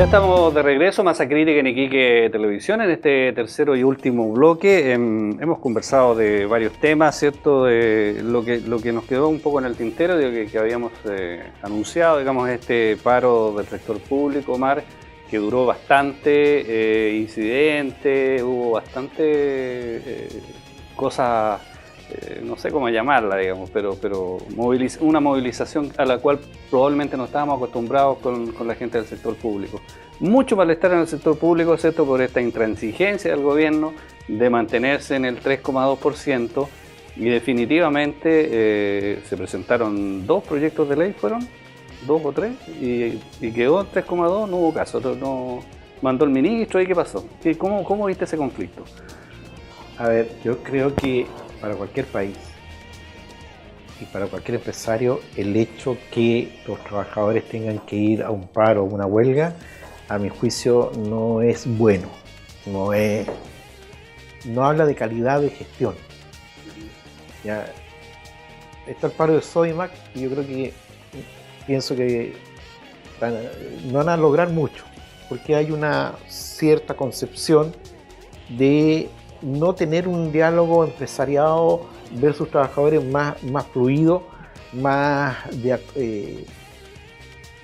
Ya estamos de regreso, Masa Crítica en Iquique Televisión, en este tercero y último bloque. Hemos conversado de varios temas, ¿cierto? De lo que nos quedó un poco en el tintero, de que habíamos anunciado, digamos, este paro del sector público, Omar, que duró bastante, incidente, hubo bastante cosas, no sé cómo llamarla, digamos, pero una movilización a la cual probablemente no estábamos acostumbrados con la gente del sector público. Mucho malestar en el sector público, ¿cierto?, por esta intransigencia del gobierno de mantenerse en el 3,2%, y definitivamente se presentaron 2 proyectos de ley, fueron 2 o 3, y quedó en 3,2, no hubo caso, no mandó el ministro. ¿Y qué pasó? ¿Cómo viste ese conflicto? A ver, yo creo que para cualquier país y para cualquier empresario, el hecho que los trabajadores tengan que ir a un paro o una huelga, a mi juicio, no es bueno. No habla de calidad de gestión. Ya está el paro de Sodimac y yo creo que pienso que no van a lograr mucho, porque hay una cierta concepción de no tener un diálogo empresariado versus trabajadores más fluido, más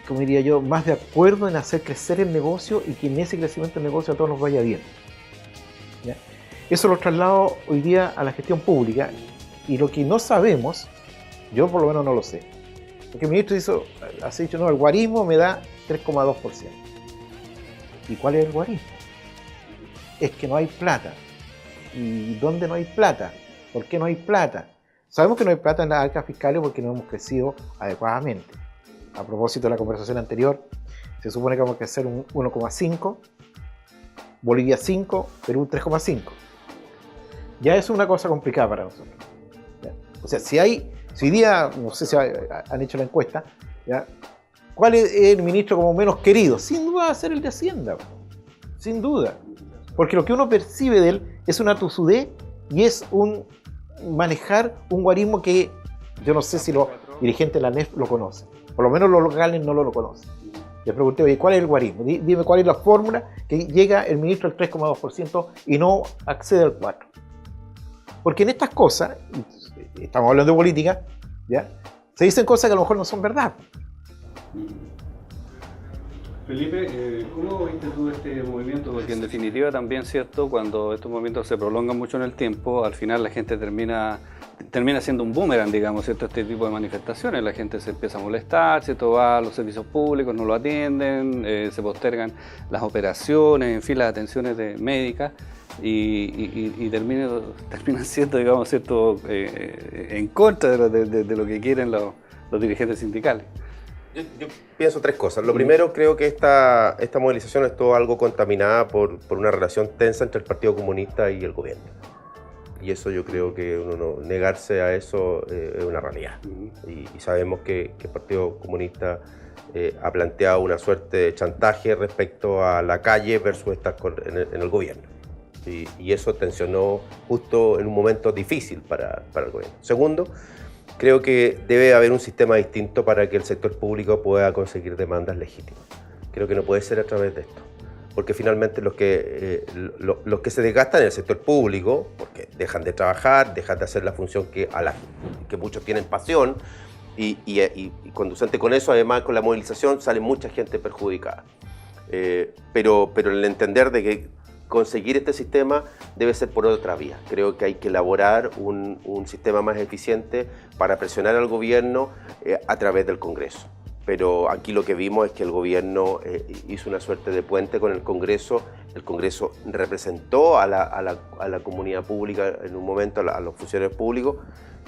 como diría yo, más de acuerdo en hacer crecer el negocio y que en ese crecimiento del negocio a todos nos vaya bien. ¿Ya? Eso lo traslado hoy día a la gestión pública, y lo que no sabemos, yo por lo menos no lo sé, porque el ministro ha dicho, no, el guarismo me da 3,2%. ¿Y cuál es el guarismo? Es que no hay plata. ¿Y dónde no hay plata? ¿Por qué no hay plata? Sabemos que no hay plata en las arcas fiscales porque no hemos crecido adecuadamente. A propósito de la conversación anterior, se supone que vamos a crecer un 1,5, Bolivia 5, Perú 3,5. Ya es una cosa complicada para nosotros. ¿Ya? O sea, si hoy día, no sé si han hecho la encuesta, ¿ya? ¿Cuál es el ministro como menos querido? Sin duda va a ser el de Hacienda, sin duda. Porque lo que uno percibe de él es una tosudez y es un manejar un guarismo que yo no sé si los dirigentes de la ANEF lo conocen. Por lo menos los locales no lo conocen. Le pregunté, oye, ¿cuál es el guarismo? Dime cuál es la fórmula que llega el ministro al 3,2% y no accede al 4%. Porque en estas cosas, estamos hablando de política, ¿ya? Se dicen cosas que a lo mejor no son verdad. Felipe, ¿cómo viste tú este movimiento? Porque en definitiva también, ¿cierto?, cuando estos movimientos se prolongan mucho en el tiempo, al final la gente termina siendo un boomerang, digamos, ¿cierto?, este tipo de manifestaciones. La gente se empieza a molestar, ¿cierto?, va a los servicios públicos, no lo atienden, se postergan las operaciones, en fin, las atenciones médicas, y terminan siendo, digamos, ¿cierto?, en contra de lo que quieren los dirigentes sindicales. Yo pienso 3 cosas. Lo primero, creo que esta movilización estuvo algo contaminada por una relación tensa entre el Partido Comunista y el gobierno. Y eso yo creo que negarse a eso es una realidad. Y sabemos que el Partido Comunista ha planteado una suerte de chantaje respecto a la calle versus estar en el gobierno. Y eso tensionó justo en un momento difícil para el gobierno. Segundo, creo que debe haber un sistema distinto para que el sector público pueda conseguir demandas legítimas. Creo que no puede ser a través de esto, porque finalmente los que se desgastan en el sector público, porque dejan de trabajar, dejan de hacer la función que muchos tienen pasión, y conducente con eso, además con la movilización, sale mucha gente perjudicada. Pero el entender de que conseguir este sistema debe ser por otra vía. Creo que hay que elaborar un sistema más eficiente para presionar al gobierno a través del Congreso. Pero aquí lo que vimos es que el gobierno hizo una suerte de puente con el Congreso. El Congreso representó a la comunidad pública en un momento, a los funcionarios públicos,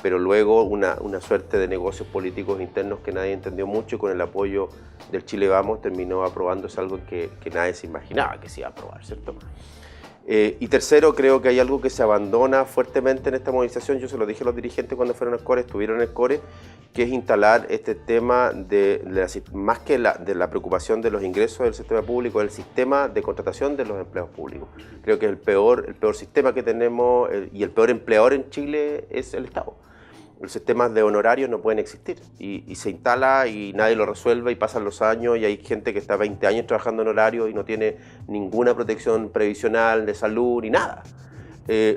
pero luego una suerte de negocios políticos internos que nadie entendió mucho, y con el apoyo del Chile Vamos terminó aprobándose algo que nadie se imaginaba que se iba a aprobar, ¿cierto? Y tercero, creo que hay algo que se abandona fuertemente en esta movilización. Yo se lo dije a los dirigentes cuando fueron al CORE, estuvieron en el CORE, que es instalar este tema más que de la preocupación de los ingresos del sistema público, el sistema de contratación de los empleados públicos. Creo que el peor sistema que tenemos y el peor empleador en Chile es el Estado. Los sistemas de honorarios no pueden existir y se instala y nadie lo resuelve y pasan los años y hay gente que está 20 años trabajando en horario y no tiene ninguna protección previsional de salud ni nada.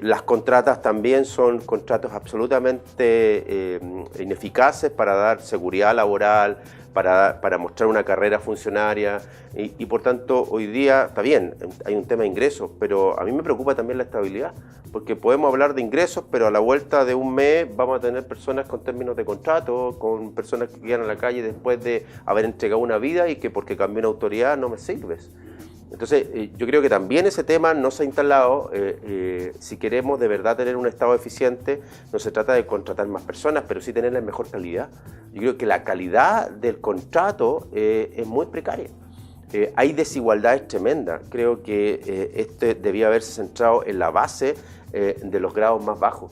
Las contratas también son contratos absolutamente ineficaces para dar seguridad laboral, para mostrar una carrera funcionaria y por tanto hoy día está bien, hay un tema de ingresos, pero a mí me preocupa también la estabilidad, porque podemos hablar de ingresos, pero a la vuelta de un mes vamos a tener personas con términos de contrato, con personas que quedan en la calle después de haber entregado una vida y que porque cambió una autoridad no me sirves. Entonces, yo creo que también ese tema no se ha instalado. Si queremos de verdad tener un Estado eficiente, no se trata de contratar más personas, pero sí tener la mejor calidad. Yo creo que la calidad del contrato es muy precaria. Hay desigualdades tremendas. Creo que este debía haberse centrado en la base de los grados más bajos.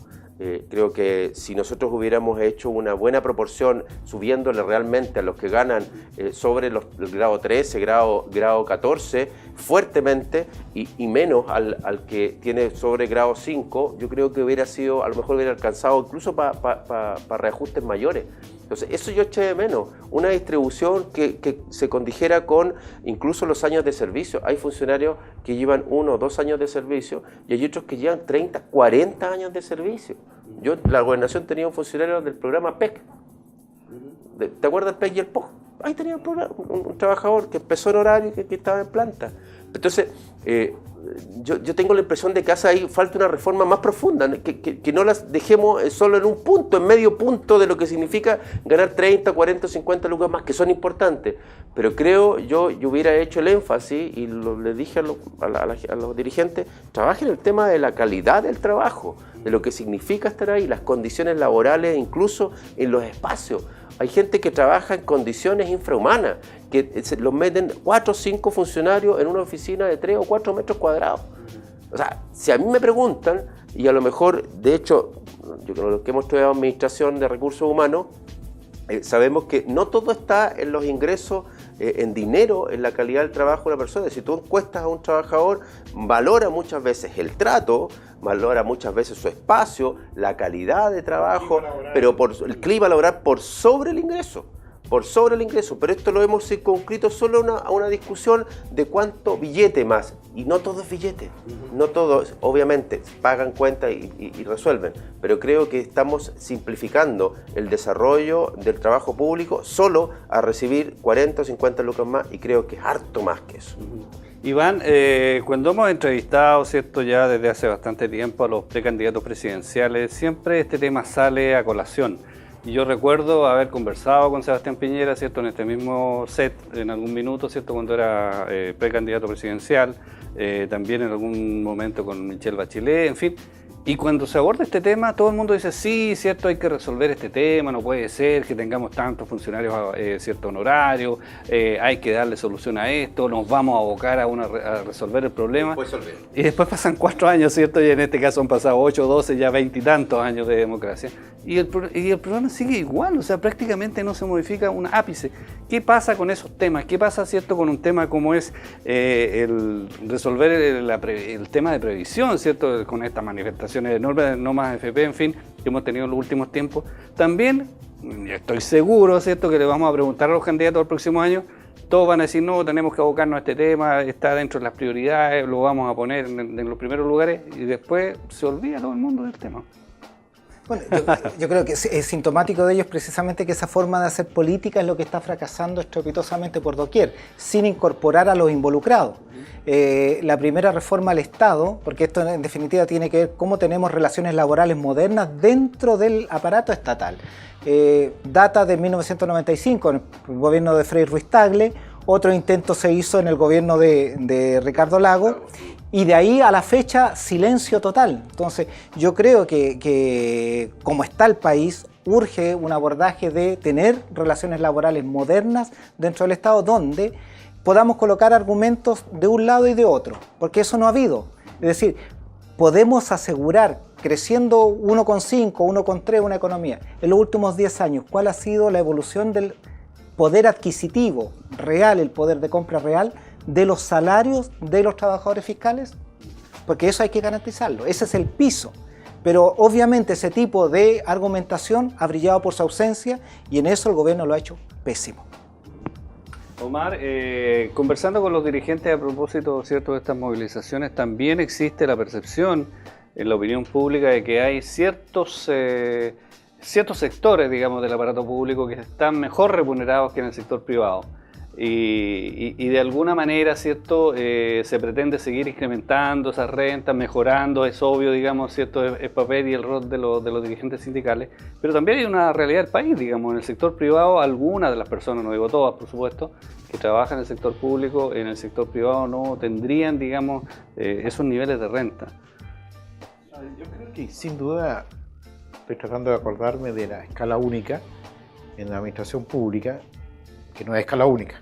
Creo que si nosotros hubiéramos hecho una buena proporción subiéndole realmente a los que ganan sobre el grado 13, grado 14, fuertemente y menos al que tiene sobre grado 5, yo creo que hubiera sido, a lo mejor hubiera alcanzado incluso para reajustes mayores. Entonces, eso yo eché de menos, una distribución que se condijera con incluso los años de servicio. Hay funcionarios que llevan 1 o 2 años de servicio y hay otros que llevan 30, 40 años de servicio. La gobernación tenía un funcionario del programa PEC. ¿Te acuerdas del PEC y el POG? Ahí tenía un trabajador que empezó en horario y que estaba en planta. Entonces, yo tengo la impresión de que ahí falta una reforma más profunda, que no las dejemos solo en un punto, en medio punto de lo que significa ganar 30, 40, 50 lucas más, que son importantes. Pero creo, yo hubiera hecho el énfasis y le dije a los dirigentes, trabajen el tema de la calidad del trabajo, de lo que significa estar ahí, las condiciones laborales, incluso en los espacios. Hay gente que trabaja en condiciones infrahumanas, que los meten 4 o 5 funcionarios en una oficina de 3 o 4 metros cuadrados. O sea, si a mí me preguntan, y a lo mejor, de hecho, yo creo que hemos estudiado administración de recursos humanos, sabemos que no todo está en los ingresos, en dinero, en la calidad del trabajo de la persona. Si tú encuestas a un trabajador, valora muchas veces el trato, valora muchas veces su espacio, la calidad de trabajo, pero el clima laboral por sobre el ingreso. Pero esto lo hemos circunscrito solo a una discusión de cuánto billete más, y no todo es billete, no todos obviamente pagan cuenta y resuelven, pero creo que estamos simplificando el desarrollo del trabajo público solo a recibir 40 o 50 lucas más, y creo que es harto más que eso. Iván, cuando hemos entrevistado, ¿cierto?, ya desde hace bastante tiempo a los precandidatos presidenciales, siempre este tema sale a colación. Y yo recuerdo haber conversado con Sebastián Piñera, ¿cierto?, en este mismo set, en algún minuto, ¿cierto?, cuando era precandidato presidencial, también en algún momento con Michelle Bachelet, en fin. Y cuando se aborda este tema, todo el mundo dice, sí, cierto, hay que resolver este tema, no puede ser que tengamos tantos funcionarios cierto honorarios, hay que darle solución a esto, nos vamos a abocar a resolver el problema. Y después pasan 4 años, ¿cierto? Y en este caso han pasado 8, 12, ya 20 y tantos años de democracia. Y el problema sigue igual, o sea, prácticamente no se modifica un ápice. ¿Qué pasa con esos temas? ¿Qué pasa, cierto, con un tema como es el resolver el tema de previsión, cierto, con estas manifestaciones enormes de no más AFP, en fin, que hemos tenido en los últimos tiempos? También, estoy seguro, cierto, que le vamos a preguntar a los candidatos del próximo año, todos van a decir, no, tenemos que abocarnos a este tema, está dentro de las prioridades, lo vamos a poner en los primeros lugares, y después se olvida todo el mundo del tema. Bueno, yo creo que es sintomático de ellos precisamente que esa forma de hacer política es lo que está fracasando estrepitosamente por doquier, sin incorporar a los involucrados. La primera reforma al Estado, porque esto en definitiva tiene que ver cómo tenemos relaciones laborales modernas dentro del aparato estatal. Data de 1995, en el gobierno de Frei Ruiz Tagle, otro intento se hizo en el gobierno de Ricardo Lagos, y de ahí a la fecha, silencio total. Entonces, yo creo que como está el país, urge un abordaje de tener relaciones laborales modernas dentro del Estado, donde podamos colocar argumentos de un lado y de otro, porque eso no ha habido. Es decir, podemos asegurar, creciendo 1,5, 1,3 una economía, en los últimos 10 años, cuál ha sido la evolución del poder adquisitivo real, el poder de compra real, de los salarios de los trabajadores fiscales, porque eso hay que garantizarlo, ese es el piso. Pero obviamente ese tipo de argumentación ha brillado por su ausencia y en eso el gobierno lo ha hecho pésimo. Omar, conversando con los dirigentes a propósito, ¿cierto?, de estas movilizaciones, también existe la percepción en la opinión pública de que hay ciertos sectores, digamos, del aparato público que están mejor remunerados que en el sector privado. Y de alguna manera, ¿cierto?, se pretende seguir incrementando esas rentas, mejorando, es obvio, digamos, ¿cierto?, el papel y el rol de los dirigentes sindicales, pero también hay una realidad del país, digamos, en el sector privado algunas de las personas, no digo todas, por supuesto, que trabajan en el sector público, en el sector privado no tendrían, digamos, esos niveles de renta. Yo creo que sin duda, estoy tratando de acordarme de la escala única en la administración pública, que no es escala única.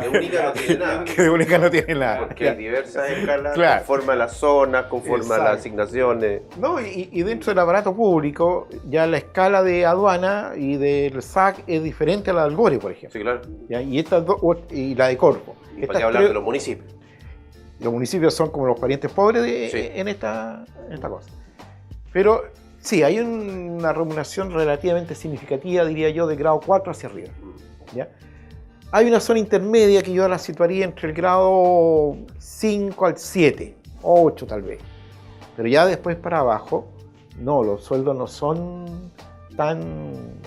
De única no tiene nada. Que de única no tiene nada. Porque hay diversas escalas, Claro. conforme a las zonas, conforme a las Exacto. asignaciones. No, y dentro del aparato público, ya la escala de aduana y del SAC es diferente a la del GORE, por ejemplo. Sí, claro. ¿Ya? Y estas dos, y la de Corpo. ¿Para Estas qué hablar tres- de los municipios? Los municipios son como los parientes pobres Sí. en esta cosa. Pero sí, hay una remuneración relativamente significativa, diría yo, de grado 4 hacia arriba. ¿Ya? Hay una zona intermedia que yo la situaría entre el grado 5 al 7, 8 tal vez. Pero ya después para abajo, no, los sueldos no son tan,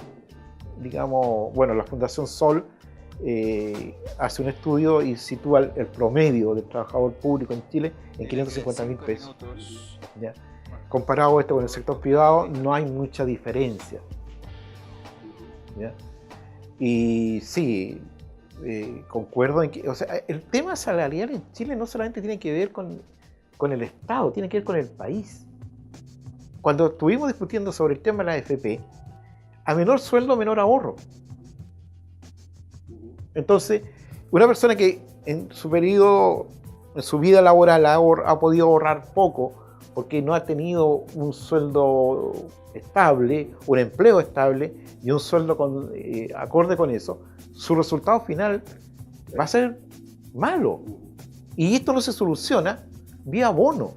digamos, bueno, la Fundación Sol hace un estudio y sitúa el promedio del trabajador público en Chile en 550.000 pesos. ¿Ya? Comparado esto con el sector privado, no hay mucha diferencia. ¿Ya? Y sí, concuerdo en que, o sea, el tema salarial en Chile no solamente tiene que ver con el Estado, tiene que ver con el país. Cuando estuvimos discutiendo sobre el tema de la AFP, a menor sueldo, menor ahorro. Entonces, una persona que en su periodo, en su vida laboral ha podido ahorrar poco porque no ha tenido un sueldo estable, un empleo estable y un sueldo acorde con eso, su resultado final va a ser malo. Y esto no se soluciona vía bono.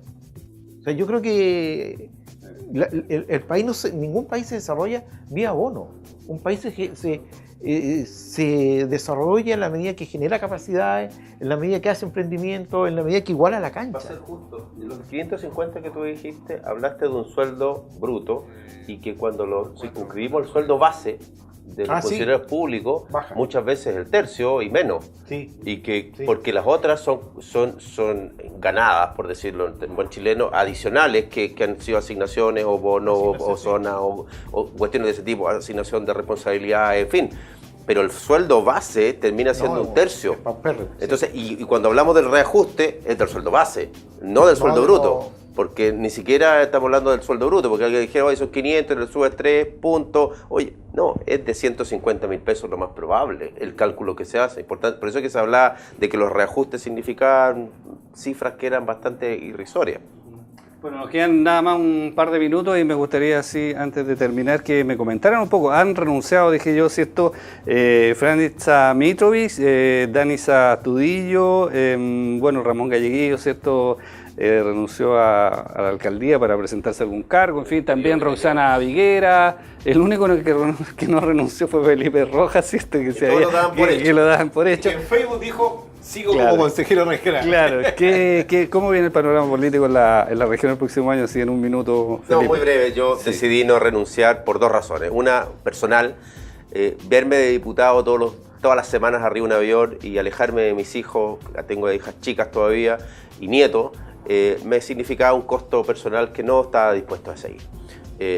O sea, yo creo que el país ningún país se desarrolla vía bono. Un país se desarrolla en la medida que genera capacidades, en la medida que hace emprendimiento, en la medida que iguala la cancha. Va a ser justo. De los 550 que tú dijiste, hablaste de un sueldo bruto y que cuando lo circunscribimos el sueldo base de los funcionarios públicos, baja muchas veces el tercio y menos. Sí. Y que Sí. porque las otras son ganadas, por decirlo en buen chileno, adicionales que han sido asignaciones o bonos o zonas o cuestiones de ese tipo, asignación de responsabilidad, en fin. Pero el sueldo base termina siendo un tercio. Entonces, y cuando hablamos del reajuste, es del sueldo base, no del sueldo bruto. Porque ni siquiera estamos hablando del sueldo bruto, porque alguien dijera, oye, son 500, le subes 3 puntos. Oye, no, es de 150.000 pesos lo más probable, el cálculo que se hace. Por eso es que se hablaba de que los reajustes significaban cifras que eran bastante irrisorias. Bueno, nos quedan nada más un par de minutos y me gustaría, así, antes de terminar, que me comentaran un poco. Han renunciado, dije yo, ¿cierto? Franica Mitrovic, Danisa Tudillo, bueno, Ramón Galleguillo, ¿cierto? Renunció a la alcaldía para presentarse a algún cargo, en fin, también Roxana Viguera. El único que no renunció fue Felipe Rojas, ¿cierto? Que lo daban por hecho. Que en Facebook dijo, sigo Claro. como consejero regional. Claro, ¿cómo viene el panorama político en la región el próximo año? Así en un minuto, No, Felipe. muy breve. Yo decidí no renunciar por dos razones. Una, personal, verme de diputado todas las semanas arriba de un avión y alejarme de mis hijos, tengo hijas chicas todavía, y nietos, me significaba un costo personal que no estaba dispuesto a seguir.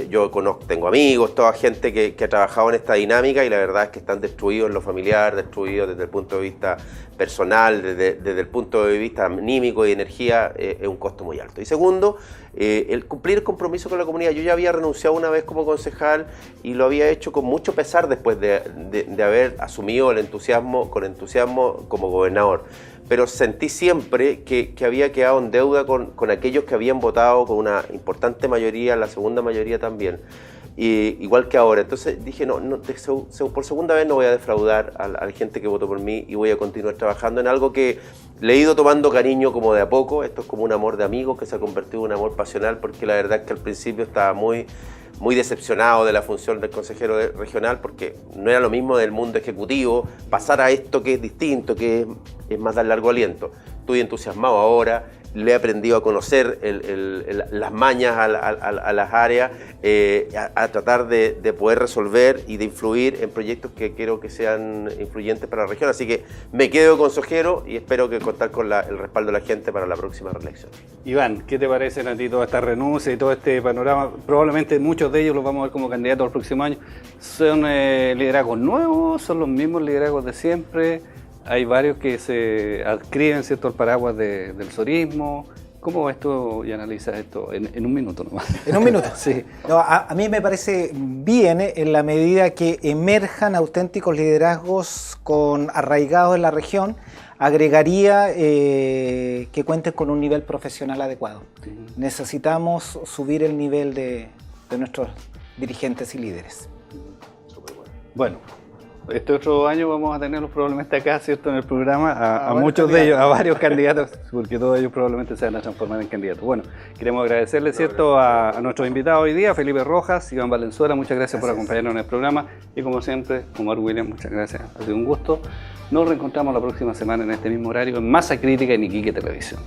Yo tengo amigos, toda gente que ha trabajado en esta dinámica y la verdad es que están destruidos en lo familiar, destruidos desde el punto de vista personal, desde el punto de vista anímico y energía, es un costo muy alto. Y segundo, el cumplir el compromiso con la comunidad. Yo ya había renunciado una vez como concejal y lo había hecho con mucho pesar después de haber asumido con entusiasmo como gobernador. Pero sentí siempre que había quedado en deuda con aquellos que habían votado con una importante mayoría, la segunda mayoría también. igual que ahora. Entonces dije, por segunda vez no voy a defraudar a la gente que votó por mí y voy a continuar trabajando en algo que le he ido tomando cariño como de a poco. Esto es como un amor de amigos que se ha convertido en un amor pasional, porque la verdad es que al principio estaba muy decepcionado de la función del consejero regional, porque no era lo mismo del mundo ejecutivo pasar a esto que es distinto, que es más dar largo aliento. Estoy entusiasmado ahora, le he aprendido a conocer las mañas a las áreas, a tratar de poder resolver y de influir en proyectos que quiero que sean influyentes para la región. Así que me quedo consejero y espero que contar con el respaldo de la gente para la próxima reelección. Iván, ¿qué te parecen a ti toda esta renuncia y todo este panorama? Probablemente muchos de ellos los vamos a ver como candidatos al próximo año. ¿Son liderazgos nuevos? ¿Son los mismos liderazgos de siempre? Hay varios que se adscriben, ¿cierto?, al paraguas del sorismo. ¿Cómo ves tú y analizas esto en un minuto nomás? ¿En un minuto? Sí. No, a mí me parece bien en la medida que emerjan auténticos liderazgos arraigados en la región. Agregaría que cuenten con un nivel profesional adecuado. Necesitamos subir el nivel de nuestros dirigentes y líderes. Bueno, este otro año vamos a tenerlos probablemente acá, ¿cierto?, en el programa, a muchos de ellos, a varios candidatos, porque todos ellos probablemente se van a transformar en candidatos. Bueno, queremos agradecerle, ¿cierto?, a nuestros invitados hoy día, Felipe Rojas, Iván Valenzuela, muchas gracias por acompañarnos en el programa. Y como siempre, Omar Williams, muchas gracias, ha sido un gusto. Nos reencontramos la próxima semana en este mismo horario en Masa Crítica en Iquique Televisión.